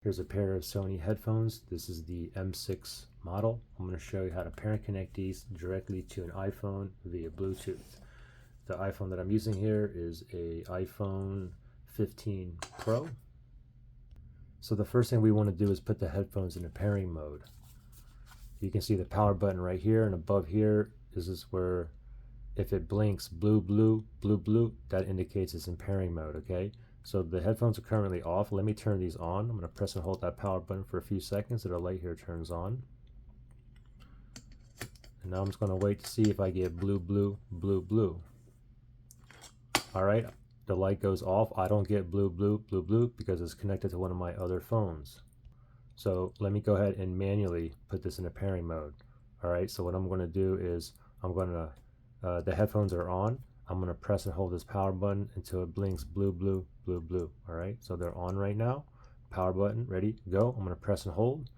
Here's a pair of Sony headphones. This is the M6 model. I'm going to show you how to pair and connect these directly to an iPhone via Bluetooth. The iPhone that I'm using here is a iPhone 15 Pro. So the first thing we want to do is put the headphones in a pairing mode. You can see the power button right here, and above here, this is where if it blinks blue, blue, blue, blue, that indicates it's in pairing mode, okay? So the headphones are currently off. Let me turn these on. I'm going to press and hold that power button for a few seconds so the light here turns on. And now I'm just going to wait to see if I get blue, blue, blue, blue. Alright, the light goes off. I don't get blue, blue, blue, blue because it's connected to one of my other phones. So let me go ahead and manually put this in a pairing mode. Alright, so what I'm going to do is I'm going to, the headphones are on. I'm going to press and hold this power button until it blinks blue, blue, blue, blue. Alright, so they're on right now. Power button, ready, go. I'm going to press and hold.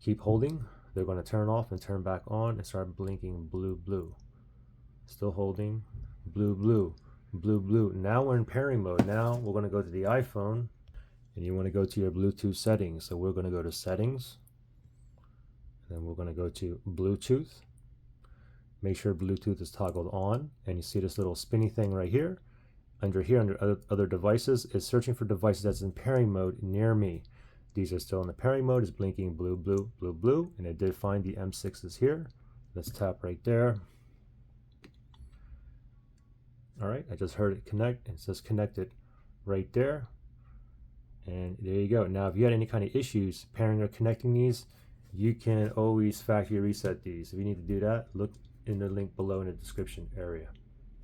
Keep holding. They're going to turn off and turn back on and start blinking blue, blue. Still holding. Blue, blue, blue, blue. Now we're in pairing mode. Now we're going to go to the iPhone and you want to go to your Bluetooth settings. So we're going to go to settings. Then we're going to go to Bluetooth. Make sure Bluetooth is toggled on, and you see this little spinny thing right here. Under other devices, it's searching for devices that's in pairing mode near me. These are still in the pairing mode. It's blinking blue, blue, blue, blue, and it did find the M6s here. Let's tap right there. All right, I just heard it connect. It says connected right there. And there you go. Now, if you had any kind of issues pairing or connecting these, you can always factory reset these. If you need to do that, look in the link below in the description area.